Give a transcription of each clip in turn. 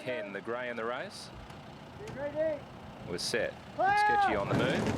Ken. The grey in the race was set. Bit sketchy on the move.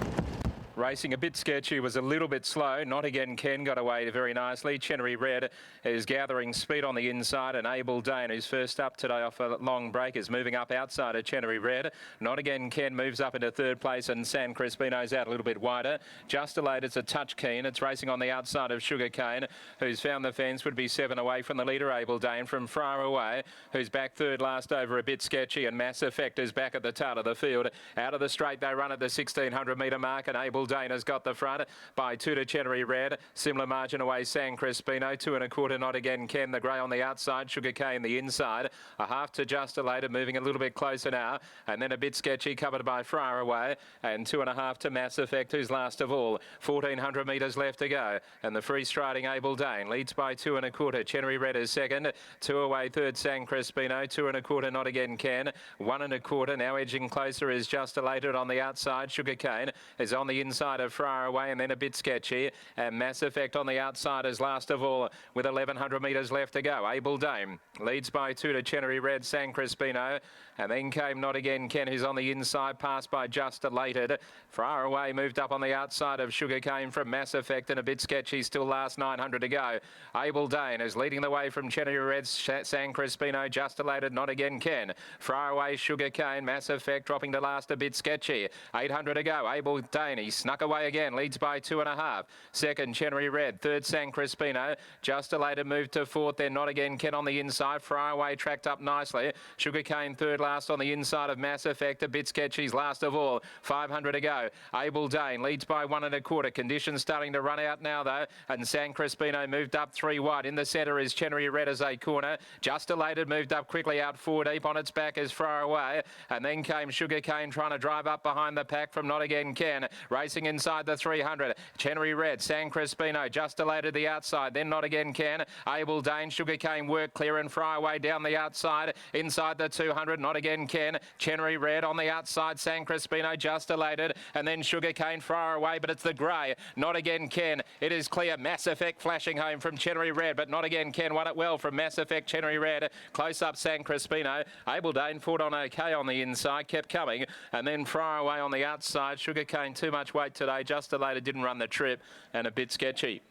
Racing a bit sketchy, was a little bit slow. Not Again Ken got away very nicely. Chenery Red is gathering speed on the inside, and Abel Dane, who's first up today off a long break, is moving up outside of Chenery Red. Not Again Ken moves up into third place, and San Crispino's out a little bit wider. Just Delayed, it's a touch keen. It's racing on the outside of Sugarcane, who's found the fence, would be 7 away from the leader, Abel Dane, from far away, who's back third last over a bit sketchy, and Mass Effect is back at the tail of the field. Out of the straight, they run at the 1600 metre mark, and Abel Dane has got the front by 2 to Chenery Red. Similar margin away, San Crispino. 2 1/4, Not Again Ken. The grey on the outside, Sugarcane the inside. A half to Just Delayed, moving a little bit closer now. And then a bit sketchy, covered by Far Away. And 2 1/2 to Mass Effect, who's last of all. 1400 metres left to go. And the free striding Abel Dane leads by 2 1/4. Chenery Red is second. 2 away, third, San Crispino. 2 1/4, Not Again Ken. 1 1/4. Now edging closer is Just Delayed on the outside. Sugarcane is on the inside of Far Away, and then a bit sketchy. And Mass Effect on the outside is last of all, with 1100 metres left to go. Abel Dane leads by 2 to Chenery Red, San Crispino. And then came Not Again Ken, who's on the inside, passed by Just Elated. Far Away moved up on the outside of Sugarcane from Mass Effect, and a bit sketchy, still last 900 to go. Abel Dane is leading the way from Chenery Red, San Crispino, Just Elated, Not Again Ken. Far Away, Sugarcane, Mass Effect dropping to last, a bit sketchy. 800 to go. Abel Dane, he snuck away again, leads by 2 1/2. Second, Chenery Red. Third, San Crispino. Just Elated moved to fourth, then Not Again Ken on the inside. Far Away tracked up nicely. Sugarcane third last on the inside of Mass Effect. A bit sketchy's last of all. 500 to go. Abel Dane leads by 1 1/4. Conditions starting to run out now though, and San Crispino moved up 3 wide. In the centre is Chenery Red as a corner. Just Elated moved up quickly out 4 deep. On its back is Far Away, and then came Sugarcane trying to drive up behind the pack from Not Again Ken. Racing inside the 300. Chenery Red, San Crispino, Just Elated the outside, then Not Again Ken. Abel Dane, Sugarcane work clear and Far Away down the outside. Inside the 200, Not Again Ken. Chenery Red on the outside, San Crispino, Just Elated, and then Sugarcane Far Away, but it's the grey, Not Again Ken. It is clear. Mass Effect flashing home from Chenery Red, but Not Again Ken won it well from Mass Effect, Chenery Red. Close up San Crispino. Abel Dane fought on okay on the inside, kept coming, and then Far Away on the outside. Sugarcane too much weight today. Just Elated didn't run the trip, and a bit sketchy.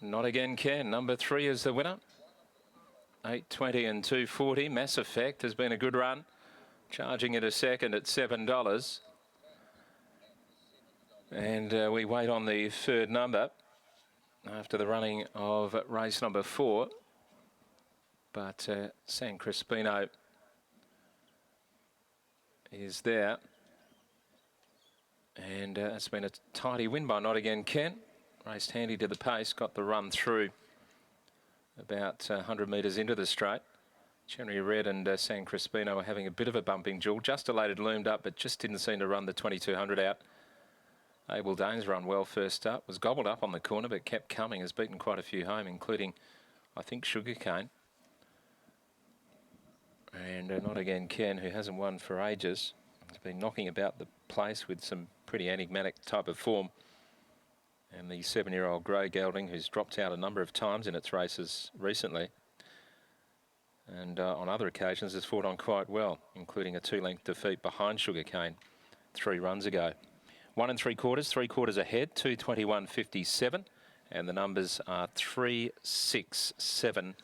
Not Again Ken, number 3 is the winner. 8.20 and 2.40. Mass Effect has been a good run, charging it a second at $7. And we wait on the third number after the running of race number 4. But San Crispino is there. And it's been a tidy win by Not Again Ken. Raced handy to the pace, got the run through about 100 metres into the straight. Chenery Red and San Crispino were having a bit of a bumping duel. Just Elated loomed up, but just didn't seem to run the 2200 out. Abel Dane's run well first up. Was gobbled up on the corner, but kept coming. Has beaten quite a few home, including, I think, Sugarcane. And Not Again Ken, who hasn't won for ages, has been knocking about the place with some pretty enigmatic type of form. And the 7-year-old grey gelding, who's dropped out a number of times in its races recently, and on other occasions has fought on quite well, including a 2-length defeat behind Sugarcane 3 runs ago. 1 3/4, 3/4 ahead, 2:21.57, and the numbers are 3, 6, 7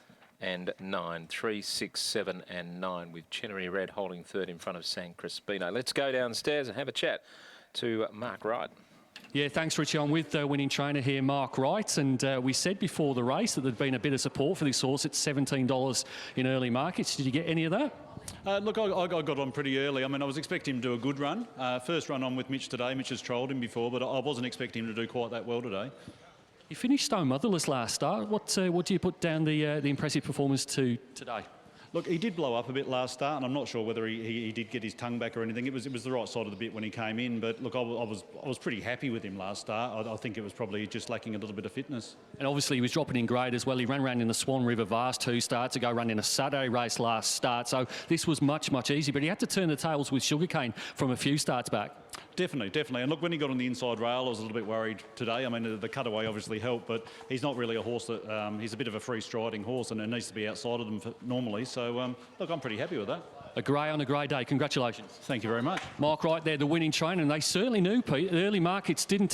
and 9. 3, 6, 7 and 9, with Chenery Red holding third in front of San Crispino. Let's go downstairs and have a chat to Mark Wright. Yeah, thanks, Richie. I'm with winning trainer here, Mark Wright, and we said before the race that there'd been a bit of support for this horse. It's $17 in early markets. Did you get any of that? Look, I got on pretty early. I mean, I was expecting him to do a good run. First run on with Mitch today. Mitch has trolled him before, but I wasn't expecting him to do quite that well today. You finished stone motherless last start. What do you put down the impressive performance to today? Look, he did blow up a bit last start, and I'm not sure whether he did get his tongue back or anything. It was the right side of the bit when he came in, but look, I was pretty happy with him last start. I think it was probably just lacking a little bit of fitness. And obviously he was dropping in grade as well. He ran around in the Swan River Vast 2 starts ago, ran in a Saturday race last start, so this was much easier. But he had to turn the tails with Sugarcane from a few starts back. Definitely. And look, when he got on the inside rail, I was a little bit worried today. I mean, the cutaway obviously helped, but he's not really a horse that... he's a bit of a free-striding horse, and it needs to be outside of them normally. So, look, I'm pretty happy with that. A grey on a grey day. Congratulations. Thank you very much. Mark Wright there, the winning trainer, and they certainly knew, Pete. The early markets didn't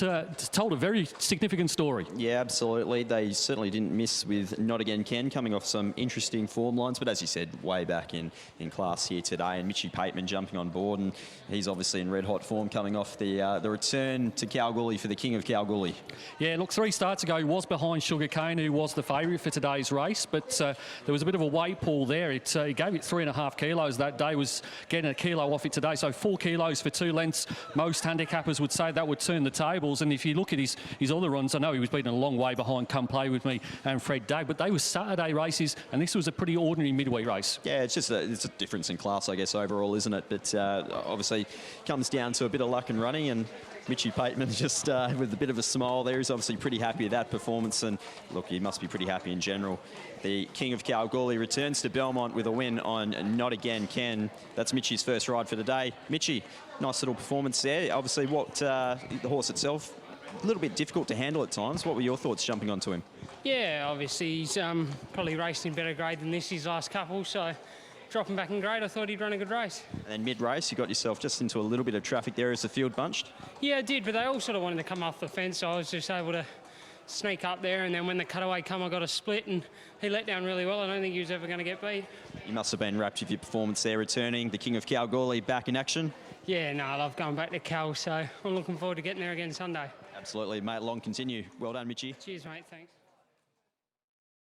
told a very significant story. Yeah, absolutely. They certainly didn't miss with Not Again Ken coming off some interesting form lines, but as you said, way back in class here today, and Mitchy Pateman jumping on board, and he's obviously in red-hot form coming off the return to Kalgoorlie for the King of Kalgoorlie. Yeah, look, 3 starts ago, he was behind Sugarcane, who was the favourite for today's race, but there was a bit of a weight pull there. He gave it 3.5 kilos that day, was getting a kilo off it today, so 4 kilos for 2 lengths. Most handicappers would say that would turn the tables, and if you look at his other runs, I know he was beaten a long way behind Come Play With Me and Fred Day, but they were Saturday races, and this was a pretty ordinary midweek race. Yeah, it's just it's a difference in class, I guess, overall, isn't it? But obviously comes down to a bit of luck and running, and Mitchy Pateman just with a bit of a smile there. He's obviously pretty happy with that performance, and look, he must be pretty happy in general. The King of Kalgoorlie returns to Belmont with a win on Not Again Ken. That's Mitchy's first ride for the day. Mitchy, nice little performance there. Obviously, the horse itself, a little bit difficult to handle at times. What were your thoughts jumping onto him? Yeah, obviously he's probably raced in better grade than this his last couple, so dropping back in grade, I thought he'd run a good race. And then mid-race, you got yourself just into a little bit of traffic there as the field bunched. Yeah, I did, but they all sort of wanted to come off the fence, so I was just able to sneak up there, and then when the cutaway come, I got a split, and he let down really well. I don't think he was ever going to get beat. You must have been wrapped with your performance there, returning the King of Kalgoorlie back in action. Yeah, no, I love going back to Cal, so I'm looking forward to getting there again Sunday. Absolutely, mate. Long continue. Well done, Mitchy. Cheers, mate. Thanks.